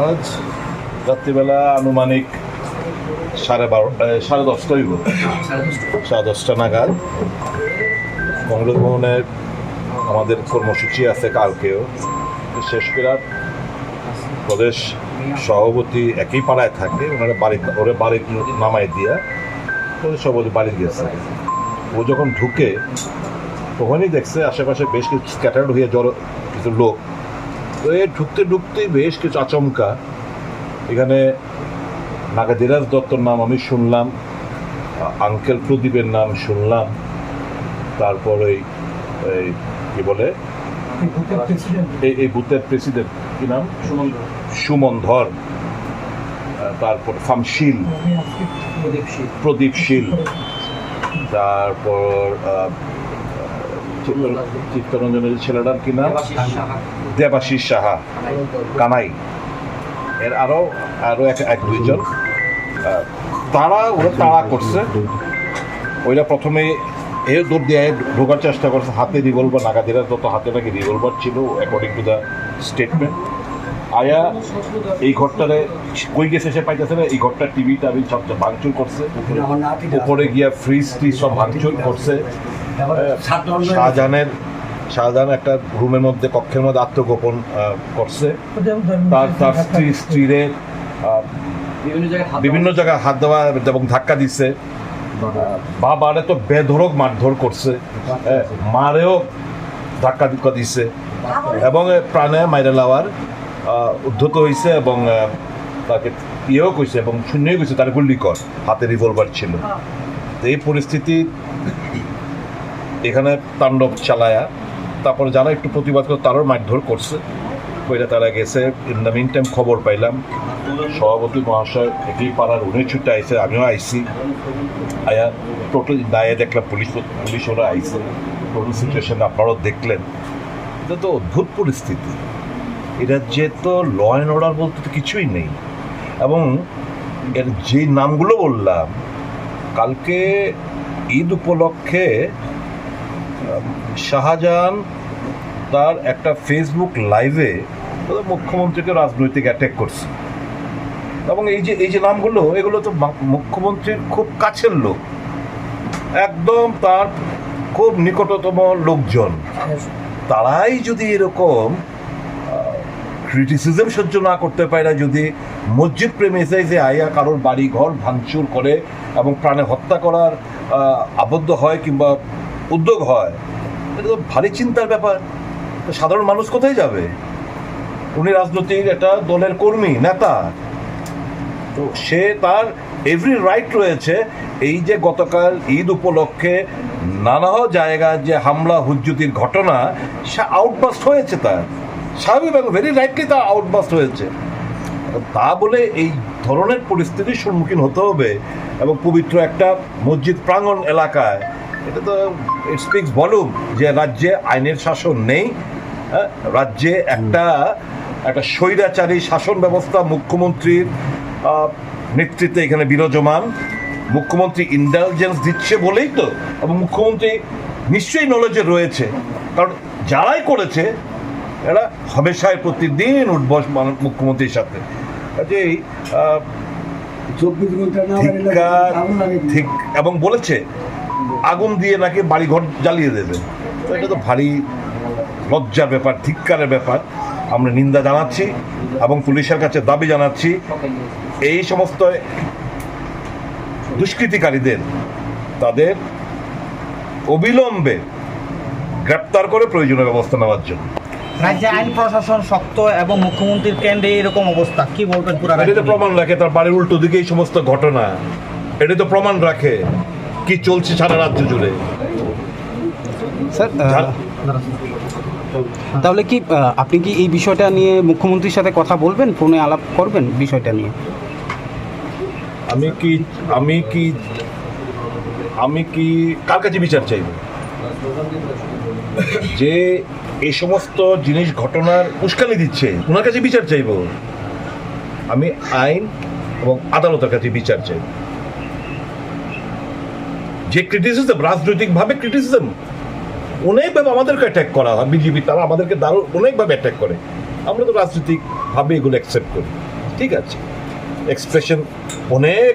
আজ রাত্রিবেলা আনুমানিক 10:30 নাগাদ কংগ্রেস ভবনের আমাদের কর্মসূচি আছে কালকেও। শেষ করার প্রদেশ সভাপতি একই পাড়ায় থাকে, ওরা বাড়ির নামাই দিয়া প্রদেশ সভাপতি বাড়ি গিয়েছে। ও যখন ঢুকে তখনই দেখছে আশেপাশে বেশ কিছু স্ক্যাটার্ড হয়ে কিছু লোক। তো এ ঢুকতেই বেশ কিছু আচমকা এখানে নাগাদিরাজ দত্তর নাম আমি শুনলাম, আঙ্কেল প্রদীপের নাম শুনলাম, তারপর এই কি বলে এই বুথের প্রেসিডেন্ট কি নাম, সুমন ধর, তারপর ফামশীল, প্রদীপ শীল, তারপর চিত্তরঞ্জনের ছেলেটার কি নাম, দেবাশিস সাহা, কানাই, এর আরো এক দুইজন। ওরা তাড়া করছে। ওইটা প্রথমে দৌড় দিয়ে ঢোকার চেষ্টা করছে, হাতে রিভলভার, নাগাদিরাজ দত্ত হাতে নাকি রিভলভার ছিল অ্যাকর্ডিং টু দ্য স্টেটমেন্ট। আয়া এই ঘরটারে কই গেছে সে পাইতেছে না, এই ঘরটার টিভিটা আমি সব ভাঙচুর করছে, উপরে গিয়া ফ্রিজ ট্রিজ সব ভাঙচুর করছে। শাহজাহান একটা রুমের মধ্যে, কক্ষের মধ্যে আত্মগোপন করছে। তার স্ত্রীরে বিভিন্ন জায়গায় হাত দেওয়া এবং ধাক্কা দিচ্ছে। বাবারে তো বেধড়ক মারধর করছে, মারেও ধাক্কা দিচ্ছে এবং প্রাণে মাইরে লাওয়ার উদ্ধত হয়েছে এবং তাকে ইয়েও কইছে এবং শূন্যই কইছে তার গুল্লি কর, হাতে রিভলভার ছিল। এই পরিস্থিতি এখানে তাণ্ডব চালায়া তারপরে যারা একটু প্রতিবাদ করে তারও মারধর করছে, ওইটা তারা গেছে। ইন দ্য মিন টাইম খবর পাইলাম সভাপতি মহাশয় একই পাড়ার উনি ছুটে আইসে, আমিও আইসি। আয়া টোটাল দায়ে দেখলাম পুলিশ ওরা আইসে। টোটাল সিচুয়েশন আপনারাও দেখলেন। এটা তো অদ্ভুত পরিস্থিতি। এটা যে তো ল অ্যান্ড অর্ডার বলতে তো কিছুই নেই। এবং এর যে নামগুলো বললাম, কালকে ঈদ উপলক্ষে শাহজাহান তার একটা ফেসবুক লাইভে মুখ্যমন্ত্রীকে রাজনৈতিক অ্যাটাক করছে। এবং এই যে নামগুলো, এগুলো তো মুখ্যমন্ত্রীর খুব কাছের লোক, একদম তার খুব নিকটতম লোকজন। তারাই যদি এরকম ক্রিটিসিজম সহ্য না করতে পারে না, যদি মসজিদ প্রেমিসে যে আয়া কারোর বাড়ি ঘর ভাঙচুর করে এবং প্রাণে হত্যা করার আবদ্ধ হয় কিংবা উদ্যোগ হয়, এটা তো ভারী চিন্তার ব্যাপার। সাধারণ মানুষ কোথায় যাবে? উনি রাজনৈতিক একটা দলের কর্মী, নেতা, তো সে তার এভরি রাইট রয়েছে। এই যে গতকাল ঈদ উপলক্ষে নানা জায়গায় যে হামলা হুজ্জুতির ঘটনা, সে আউটবাস্ট হয়েছে, তার স্বাভাবিক এবং ভেরি রাইটলি তার আউটবাস্ট হয়েছে। তা বলে এই ধরনের পরিস্থিতির সম্মুখীন হতে হবে এবং পবিত্র একটা মসজিদ প্রাঙ্গণ এলাকায়, এটা তো ইট স্পিক্স ভলিউম যে রাজ্যে আইনের শাসন নেই। রাজ্যে একটা স্বৈরাচারী শাসন ব্যবস্থা মুখ্যমন্ত্রীর নেতৃত্বে এখানে বিরাজমান। মুখ্যমন্ত্রী ইন্টেলিজেন্স দিচ্ছে বলেই তো, এবং মুখ্যমন্ত্রী নিশ্চয়ই নলেজে রয়েছে, কারণ যারাই করেছে এরা হামেশাই প্রতিদিন উঠবস মুখ্যমন্ত্রীর সাথে। কাজেই ঠিক এবং বলেছে আগুন দিয়ে নাকি বাড়িঘর জ্বালিয়ে দেবে। তো এটা তো ভারী লজ্জার ব্যাপার, ধিক্কারের ব্যাপার। আমরা নিন্দা জানাচ্ছি এবং পুলিশের কাছে দাবি জানাচ্ছি এই সমস্ত দুষ্কৃতিকারীদের তাদের অবিলম্বে গ্রেপ্তার করে প্রয়োজনীয় ব্যবস্থা নেওয়ার জন্য। রাজ্যে আইন প্রশাসন শক্ত এবং মুখ্যমন্ত্রীর কেন্দ্রে এরকম অবস্থা, কি বলবেন? এটা তো প্রমাণ রাখে তার বাড়ির উল্টো দিকে এই সমস্ত ঘটনা, এটা তো প্রমাণ রাখে কি চলছে সারা রাজ্য জুড়ে। স্যার, তাহলে কি আপনি কি এই বিষয়টা নিয়ে মুখ্যমন্ত্রীর সাথে কথা বলবেন, ফোনে আলাপ করবেন বিষয়টা নিয়ে? আমি কি কার কাছে বিচার চাইব? যে এই সমস্ত জিনিস ঘটনার উস্কানি দিচ্ছে ওনার কাছে বিচার চাইব? আমি আইন এবং আদালতের কাছে বিচার চাইব। যে ক্রিটিসিজম, রাজনৈতিকভাবে ক্রিটিসিজম, অনেকভাবে আমাদেরকে অ্যাটাক করা হয়, বিজেপি তারা আমাদেরকে দারুণ অনেকভাবে অ্যাটাক করে, আমরা তো রাজনৈতিকভাবে এগুলো অ্যাকসেপ্ট করি, ঠিক আছে, এক্সপ্রেশন অনেক